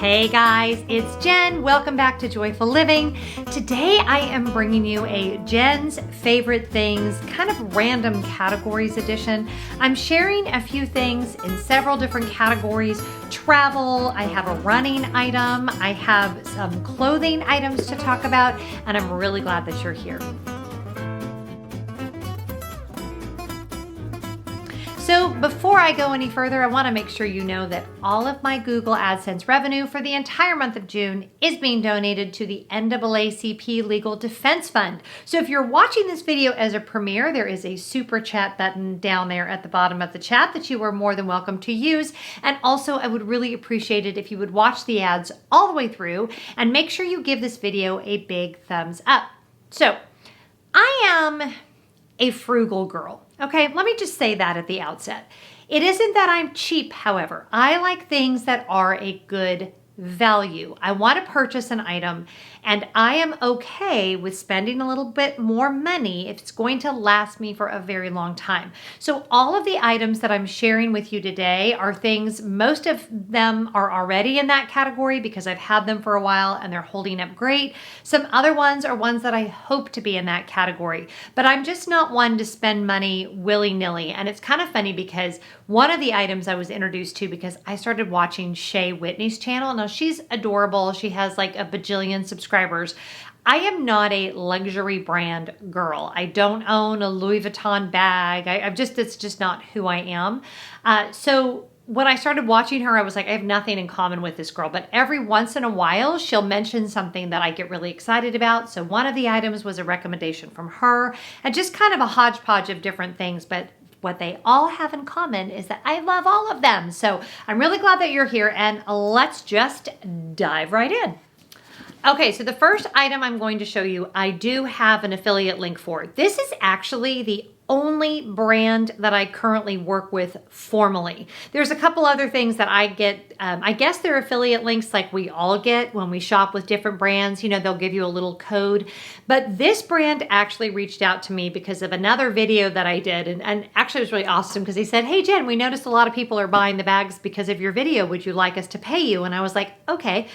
Hey guys, it's Jen. Welcome back to Joyful Living. Today I am bringing you a Jen's Favorite Things kind of random categories edition. I'm sharing a few things in several different categories. Travel, I have a running item, I have some clothing items to talk about, and I'm really glad that you're here. So before I go any further, I want to make sure you know that all of my Google AdSense revenue for the entire month of June is being donated to the NAACP Legal Defense Fund. So if you're watching this video as a premiere, there is a super chat button down there at the bottom of the chat that you are more than welcome to use. And also, I would really appreciate it if you would watch the ads all the way through and make sure you give this video a big thumbs up. So I am a frugal girl. Okay, let me just say that at the outset. It isn't that I'm cheap, however. I like things that are a good value. I want to purchase an item and I am okay with spending a little bit more money if it's going to last me for a very long time. So all of the items that I'm sharing with you today are things, most of them are already in that category because I've had them for a while and they're holding up great. Some other ones are ones that I hope to be in that category, but I'm just not one to spend money willy-nilly. And it's kind of funny because one of the items I was introduced to because I started watching Shay Whitney's channel. Now she's adorable. She has like a bajillion subscribers. I am not a luxury brand girl. I don't own a Louis Vuitton bag. It's just not who I am. So when I started watching her, I was like, I have nothing in common with this girl, but every once in a while, she'll mention something that I get really excited about. So one of the items was a recommendation from her and just kind of a hodgepodge of different things, but what they all have in common is that I love all of them. So I'm really glad that you're here and let's just dive right in. Okay, so the first item I'm going to show you, I do have an affiliate link for. This is actually the only brand that I currently work with formally. There's a couple other things that I get. I guess they're affiliate links like we all get when we shop with different brands. You know, they'll give you a little code. But this brand actually reached out to me because of another video that I did. And actually it was really awesome because he said, hey Jen, we noticed a lot of people are buying the bags because of your video. Would you like us to pay you? And I was like, okay.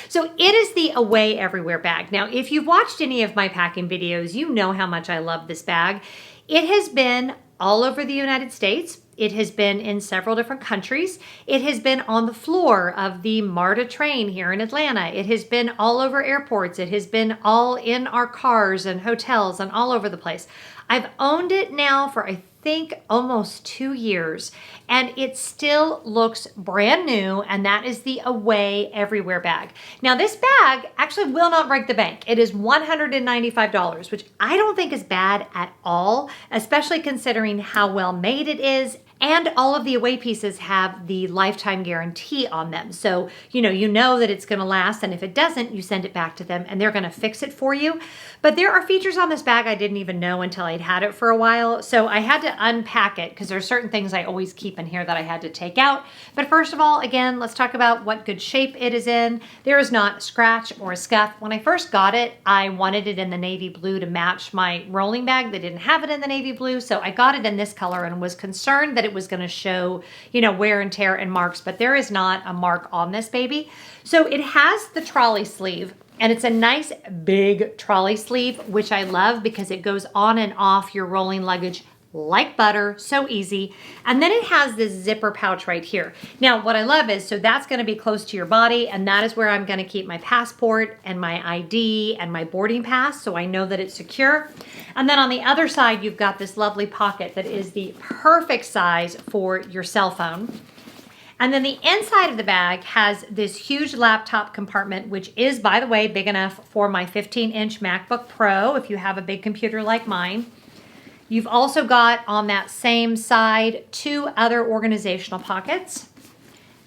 So it is the Away Everywhere bag. Now, if you've watched any of my packing videos, you know how much I love this bag. It has been all over the United States. It has been in several different countries. It has been on the floor of the MARTA train here in Atlanta. It has been all over airports. It has been all in our cars and hotels and all over the place. I've owned it now for I think almost 2 years and it still looks brand new, and that is the Away Everywhere bag. Now this bag actually will not break the bank. It is $195, which I don't think is bad at all, especially considering how well made it is. And all of the Away pieces have the lifetime guarantee on them. So, you know that it's gonna last, and if it doesn't, you send it back to them and they're gonna fix it for you. But there are features on this bag I didn't even know until I'd had it for a while. So I had to unpack it because there's certain things I always keep in here that I had to take out. But first of all, again, let's talk about what good shape it is in. There is not a scratch or a scuff. When I first got it, I wanted it in the navy blue to match my rolling bag. They didn't have it in the navy blue, so I got it in this color and was concerned that it was going to show, wear and tear and marks, but there is not a mark on this baby. So it has the trolley sleeve, and it's a nice big trolley sleeve, which I love because it goes on and off your rolling luggage like butter, so easy. And then it has this zipper pouch right here. Now, what I love is, so that's gonna be close to your body, and that is where I'm gonna keep my passport and my ID and my boarding pass, so I know that it's secure. And then on the other side, you've got this lovely pocket that is the perfect size for your cell phone. And then the inside of the bag has this huge laptop compartment, which is, by the way, big enough for my 15-inch MacBook Pro if you have a big computer like mine. You've also got on that same side 2 other organizational pockets.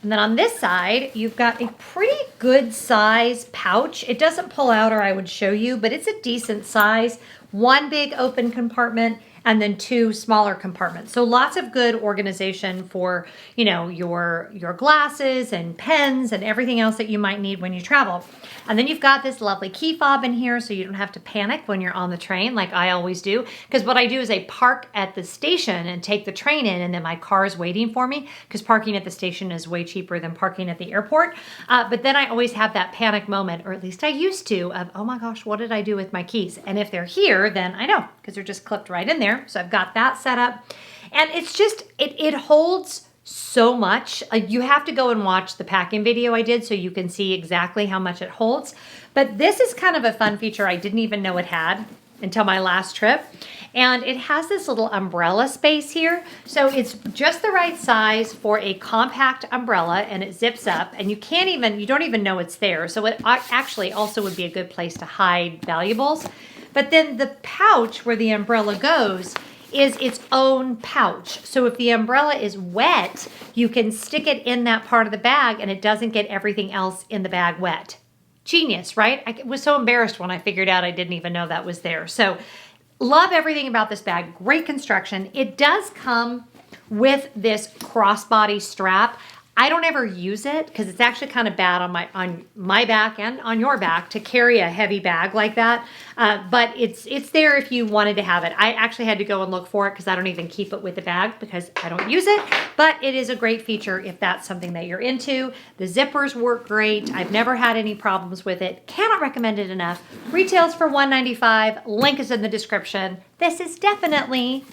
And then on this side, you've got a pretty good size pouch. It doesn't pull out or I would show you, but it's a decent size. One big open compartment and then 2 smaller compartments. So lots of good organization for, you know, your glasses and pens and everything else that you might need when you travel. And then you've got this lovely key fob in here so you don't have to panic when you're on the train like I always do. Because what I do is I park at the station and take the train in, and then my car is waiting for me because parking at the station is way cheaper than parking at the airport. But then I always have that panic moment, or at least I used to, of, oh my gosh, what did I do with my keys? And if they're here, then I know because they're just clipped right in there. So I've got that set up. And it's just, it holds so much. You have to go and watch the packing video I did so you can see exactly how much it holds. But this is kind of a fun feature I didn't even know it had until my last trip. And it has this little umbrella space here. So it's just the right size for a compact umbrella, and it zips up, and you don't even know it's there. So it actually also would be a good place to hide valuables. But then the pouch where the umbrella goes is its own pouch. So if the umbrella is wet, you can stick it in that part of the bag and it doesn't get everything else in the bag wet. Genius, right? I was so embarrassed when I figured out I didn't even know that was there. So love everything about this bag. Great construction. It does come with this crossbody strap. I don't ever use it because it's actually kind of bad on my back and on your back to carry a heavy bag like that. But it's there if you wanted to have it. I actually had to go and look for it because I don't even keep it with the bag because I don't use it. But it is a great feature if that's something that you're into. The zippers work great. I've never had any problems with it. Cannot recommend it enough. Retails for $195. Link is in the description. This is definitely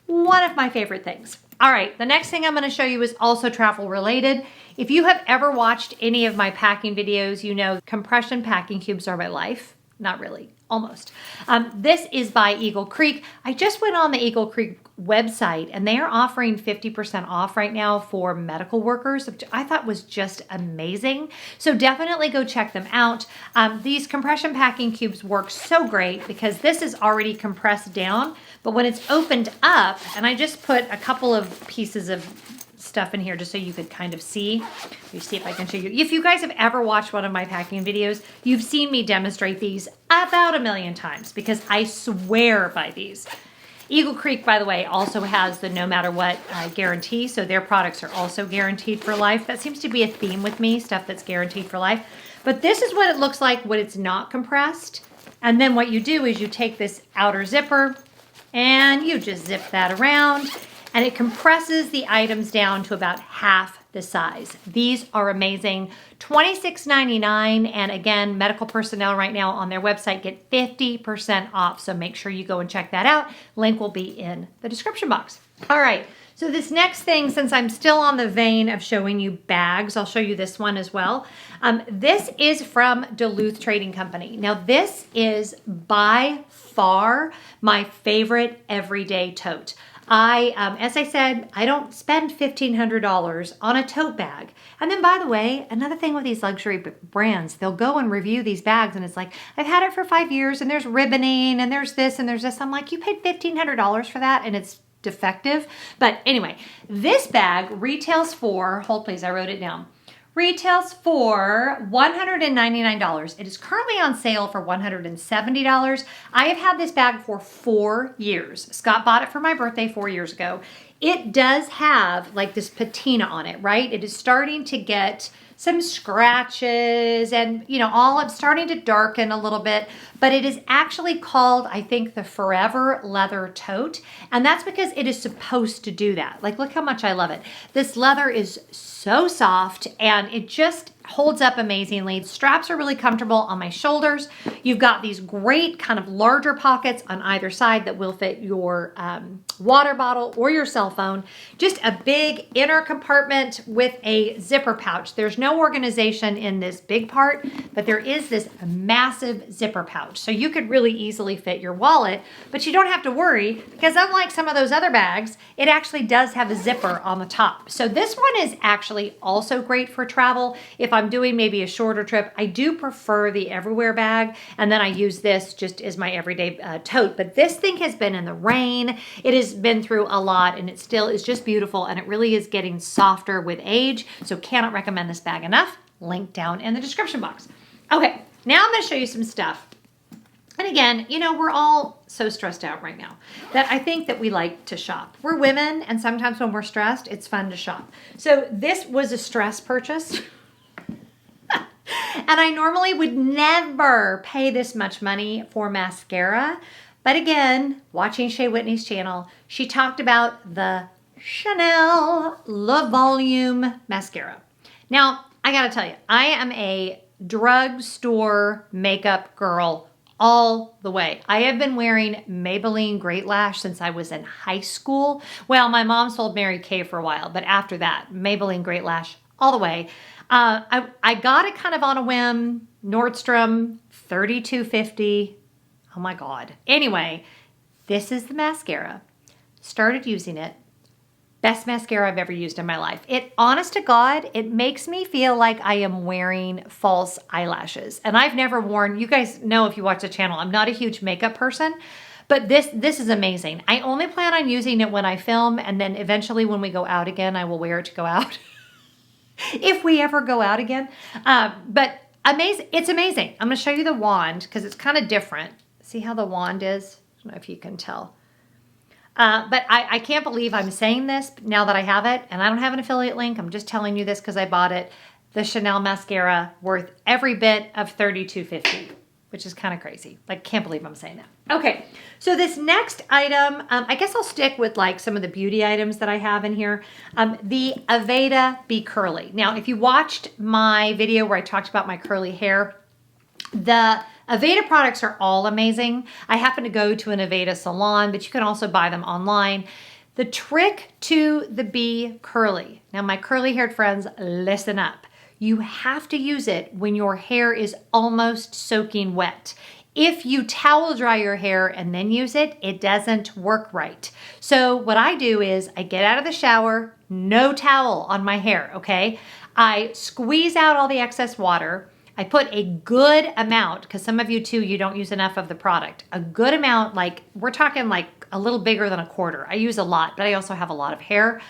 one of my favorite things. All right, the next thing I'm going to show you is also travel related. If you have ever watched any of my packing videos, you know compression packing cubes are my life. Not really, almost. This is by Eagle Creek. I just went on the Eagle Creek website and they are offering 50% off right now for medical workers, which I thought was just amazing. So definitely go check them out. These compression packing cubes work so great because this is already compressed down, but when it's opened up, and I just put a couple of pieces of stuff in here just so you could kind of see. Let me see if I can show you. If you guys have ever watched one of my packing videos, you've seen me demonstrate these about 1,000,000 times because I swear by these. Eagle Creek, by the way, also has the no matter what guarantee, so their products are also guaranteed for life. That seems to be a theme with me, stuff that's guaranteed for life. But this is what it looks like when it's not compressed. And then what you do is you take this outer zipper and you just zip that around, and it compresses the items down to about half the size. These are amazing. $26.99, and again, medical personnel right now on their website get 50% off, so make sure you go and check that out. Link will be in the description box. All right, so this next thing, since I'm still on the vein of showing you bags, I'll show you this one as well. This is from Duluth Trading Company. Now this is by far my favorite everyday tote. As I said, I don't spend $1,500 on a tote bag. And then by the way, another thing with these luxury brands, they'll go and review these bags and it's like, I've had it for 5 years and there's ribboning and there's this and there's this. I'm like, you paid $1,500 for that and it's defective. But anyway, this bag retails for, hold please, I wrote it down. Retails for $199. It is currently on sale for $170. I have had this bag for 4 years. Scott bought it for my birthday 4 years ago. It does have like this patina on it, right? It is starting to get some scratches and, you know, all it's starting to darken a little bit, but it is actually called, I think, the Forever Leather Tote. And that's because it is supposed to do that. Like, look how much I love it. This leather is so soft and it just holds up amazingly. The straps are really comfortable on my shoulders. You've got these great kind of larger pockets on either side that will fit your water bottle or your cell phone. Just a big inner compartment with a zipper pouch. There's no organization in this big part, but there is this massive zipper pouch. So you could really easily fit your wallet, but you don't have to worry because unlike some of those other bags, it actually does have a zipper on the top. So this one is actually also great for travel. If I'm doing maybe a shorter trip, I do prefer the everywhere bag, and then I use this just as my everyday tote. But this thing has been in the rain. It has been through a lot, and it still is just beautiful, and it really is getting softer with age. So cannot recommend this bag enough. Link down in the description box. Okay, now I'm going to show you some stuff. And again, you know, we're all so stressed out right now that I think that we like to shop. We're women, and sometimes when we're stressed, it's fun to shop. So this was a stress purchase. And I normally would never pay this much money for mascara. But again, watching Shea Whitney's channel, she talked about the Chanel Le Volume mascara. Now, I gotta tell you, I am a drugstore makeup girl all the way. I have been wearing Maybelline Great Lash since I was in high school. Well, my mom sold Mary Kay for a while, but after that, Maybelline Great Lash all the way. I got it kind of on a whim. Nordstrom, $32.50. Oh my God. Anyway, this is the mascara. Started using it. Best mascara I've ever used in my life. It, honest to God, it makes me feel like I am wearing false eyelashes. And I've never worn, you guys know if you watch the channel, I'm not a huge makeup person, but this is amazing. I only plan on using it when I film, and then eventually when we go out again, I will wear it to go out. If we ever go out again. But amazing, it's amazing. I'm gonna show you the wand because it's kind of different. See how the wand is? I don't know if you can tell. But I can't believe I'm saying this now that I have it, and I don't have an affiliate link. I'm just telling you this because I bought it. The Chanel mascara, worth every bit of $32.50, which is kind of crazy. Like, can't believe I'm saying that. Okay, so this next item, I guess I'll stick with like some of the beauty items that I have in here. The Aveda Be Curly. Now, if you watched my video where I talked about my curly hair, the Aveda products are all amazing. I happen to go to an Aveda salon, but you can also buy them online. The trick to the Be Curly. Now, my curly haired friends, listen up. You have to use it when your hair is almost soaking wet. If you towel dry your hair and then use it, it doesn't work right. So what I do is I get out of the shower, no towel on my hair, okay? I squeeze out all the excess water. I put a good amount, because some of you too, you don't use enough of the product. A good amount, like we're talking like a little bigger than a quarter. I use a lot, but I also have a lot of hair.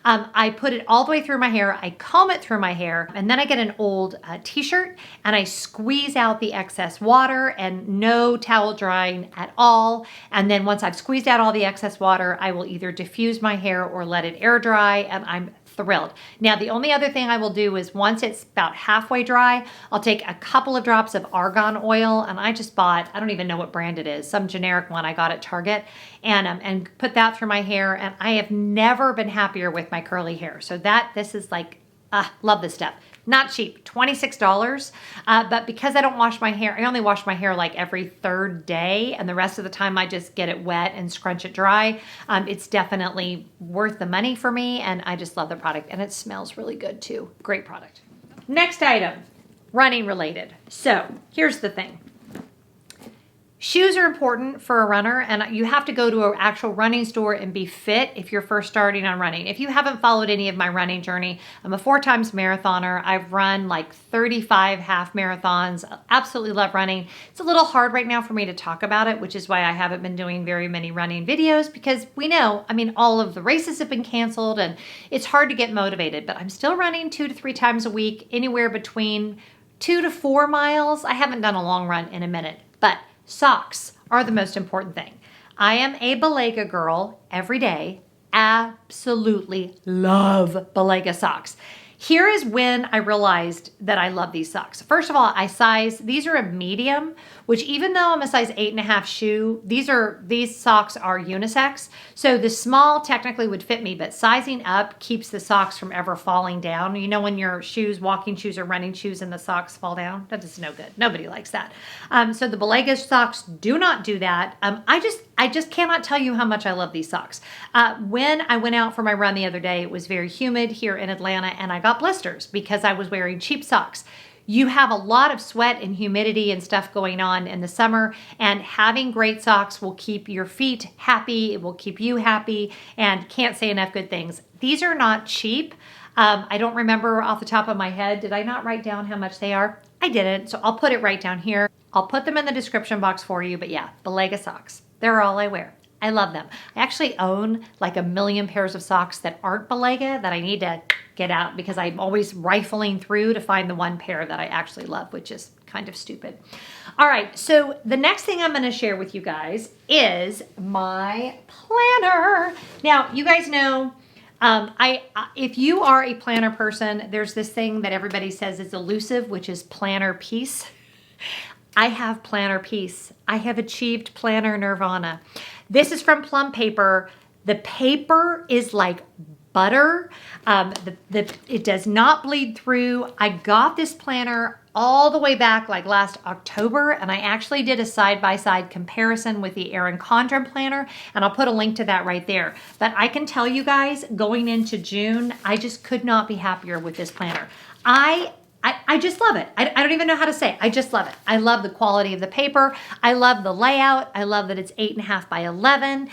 I put it all the way through my hair. I comb it through my hair, and then I get an old t-shirt and I squeeze out the excess water, and no towel drying at all. And then once I've squeezed out all the excess water, I will either diffuse my hair or let it air dry, and I'm thrilled. Now, the only other thing I will do is once it's about halfway dry, I'll take a couple of drops of argan oil, and I just bought, I don't even know what brand it is, some generic one I got at Target, and put that through my hair, and I have never been happier with my curly hair. So this is like, love this stuff. Not cheap, $26. But because I don't wash my hair, I only wash my hair like every third day, and the rest of the time I just get it wet and scrunch it dry. It's definitely worth the money for me, and I just love the product, and it smells really good too. Great product. Next item, running related. So here's the thing. Shoes are important for a runner, and you have to go to an actual running store and be fit if you're first starting on running. If you haven't followed any of my running journey, I'm a 4 times marathoner. I've run like 35 half marathons. Absolutely love running. It's a little hard right now for me to talk about it, which is why I haven't been doing very many running videos, because we know, I mean, all of the races have been canceled and it's hard to get motivated, but I'm still running 2 to 3 times a week, anywhere between 2 to 4 miles. I haven't done a long run in a minute, but socks are the most important thing. I am a Belega girl every day. Absolutely love Belega socks. Here is when I realized that I love these socks. First of all, these are a medium, which even though I'm a size 8.5 shoe, these socks are unisex. So the small technically would fit me, but sizing up keeps the socks from ever falling down. You know, when your shoes, walking shoes or running shoes, and the socks fall down? That is no good. Nobody likes that. So the Belega socks do not do that. I just cannot tell you how much I love these socks. When I went out for my run the other day, it was very humid here in Atlanta, and I got blisters because I was wearing cheap socks. You have a lot of sweat and humidity and stuff going on in the summer, and having great socks will keep your feet happy. It will keep you happy, and can't say enough good things. These are not cheap. I don't remember off the top of my head. Did I not write down how much they are? I didn't, so I'll put it right down here. I'll put them in the description box for you, but yeah, Belega socks. They're all I wear. I love them. I actually own like a million pairs of socks that aren't Belega that I need to get out because I'm always rifling through to find the one pair that I actually love, which is kind of stupid. All right, so the next thing I'm going to share with you guys is my planner. Now, you guys know, if you are a planner person, there's this thing that everybody says is elusive, which is planner peace. I have planner peace. I have achieved planner nirvana. This is from Plum Paper. The paper is like butter. It does not bleed through. I got this planner all the way back like last October, and I actually did a side-by-side comparison with the Erin Condren planner, and I'll put a link to that right there. But I can tell you guys, going into June, I just could not be happier with this planner. I just love it. I don't even know how to say it. I just love it. I love the quality of the paper. I love the layout. I love that it's 8.5 by 11.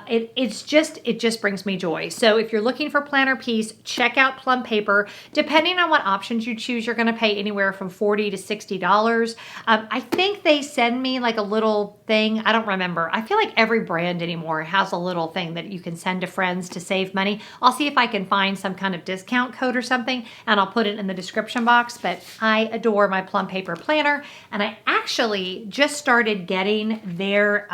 It just brings me joy. So if you're looking for planner piece, check out Plum Paper. Depending on what options you choose, you're going to pay anywhere from $40 to $60. I think they send me like a little thing. I don't remember. I feel like every brand anymore has a little thing that you can send to friends to save money. I'll see if I can find some kind of discount code or something, and I'll put it in the description box. But I adore my Plum Paper planner, and I actually just started getting their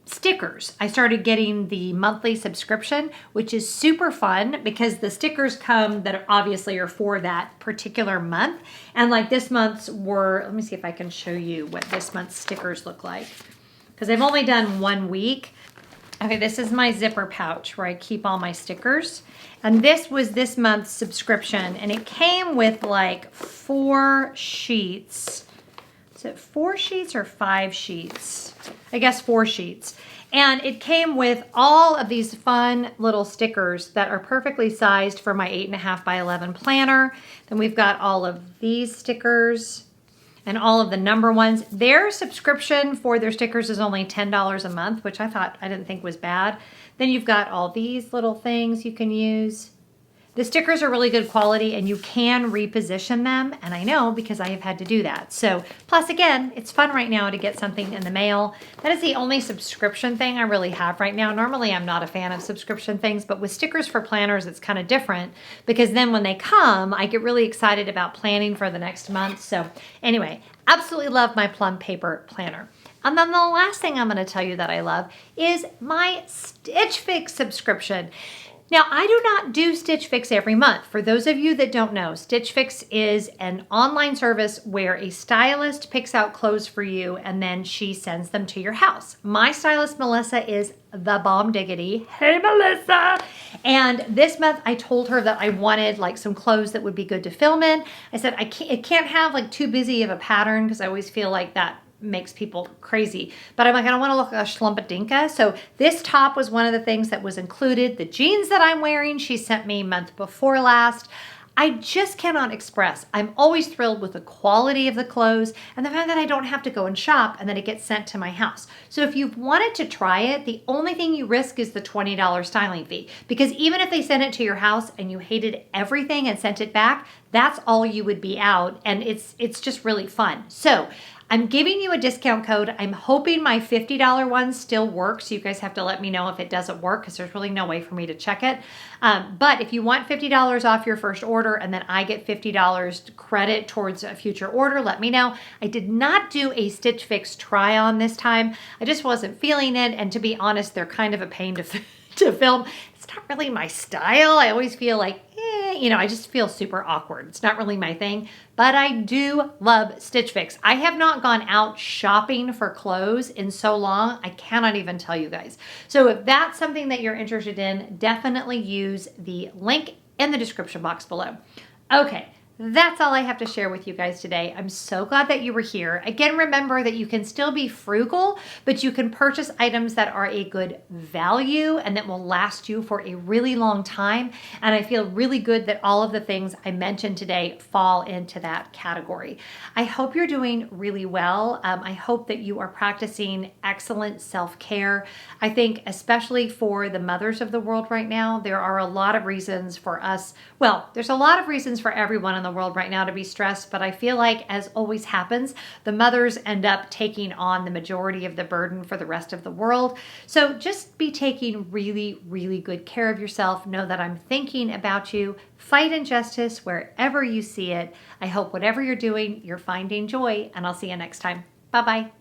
stickers. I started getting the monthly subscription, which is super fun because the stickers come that obviously are for that particular month. And like this month's were, let me see if I can show you what this month's stickers look like, because I've only done 1 week. Okay, this is my zipper pouch where I keep all my stickers. And this was this month's subscription, and it came with like 4 sheets. Is it 4 sheets or 5 sheets? I guess 4 sheets. And it came with all of these fun little stickers that are perfectly sized for my 8.5 by 11 planner. Then we've got all of these stickers and all of the number ones. Their subscription for their stickers is only $10 a month, which I didn't think was bad. Then you've got all these little things you can use. The stickers are really good quality, and you can reposition them, and I know because I have had to do that. So, plus again, it's fun right now to get something in the mail. That is the only subscription thing I really have right now. Normally, I'm not a fan of subscription things, but with stickers for planners, it's kind of different because then when they come, I get really excited about planning for the next month. So anyway, absolutely love my Plum Paper planner. And then the last thing I'm going to tell you that I love is my Stitch Fix subscription. Now, I do not do Stitch Fix every month. For those of you that don't know, Stitch Fix is an online service where a stylist picks out clothes for you and then she sends them to your house. My stylist, Melissa, is the bomb diggity. Hey, Melissa! And this month I told her that I wanted like some clothes that would be good to film in. I said, it can't have like too busy of a pattern because I always feel like that makes people crazy. But I'm like, I don't want to look like a schlumpadinka. So this top was one of the things that was included. The jeans that I'm wearing, she sent me month before last. I just cannot express. I'm always thrilled with the quality of the clothes and the fact that I don't have to go and shop and that it gets sent to my house. So if you've wanted to try it, the only thing you risk is the $20 styling fee. Because even if they sent it to your house and you hated everything and sent it back, that's all you would be out. And it's just really fun. So I'm giving you a discount code. I'm hoping my $50 one still works. You guys have to let me know if it doesn't work because there's really no way for me to check it. But if you want $50 off your first order and then I get $50 credit towards a future order, let me know. I did not do a Stitch Fix try on this time. I just wasn't feeling it. And to be honest, they're kind of a pain to film. It's not really my style. I always feel like, I just feel super awkward. It's not really my thing, but I do love Stitch Fix. I have not gone out shopping for clothes in so long. I cannot even tell you guys. So if that's something that you're interested in, definitely use the link in the description box below. Okay. That's all I have to share with you guys today. I'm so glad that you were here. Again, remember that you can still be frugal, but you can purchase items that are a good value and that will last you for a really long time. And I feel really good that all of the things I mentioned today fall into that category. I hope you're doing really well. I hope that you are practicing excellent self-care. I think especially for the mothers of the world right now, there are a lot of reasons for us. Well, there's a lot of reasons for everyone in the world right now to be stressed, but I feel like, as always happens, the mothers end up taking on the majority of the burden for the rest of the world. So just be taking really, really good care of yourself. Know that I'm thinking about you. Fight injustice wherever you see it. I hope whatever you're doing, you're finding joy, and I'll see you next time. Bye-bye.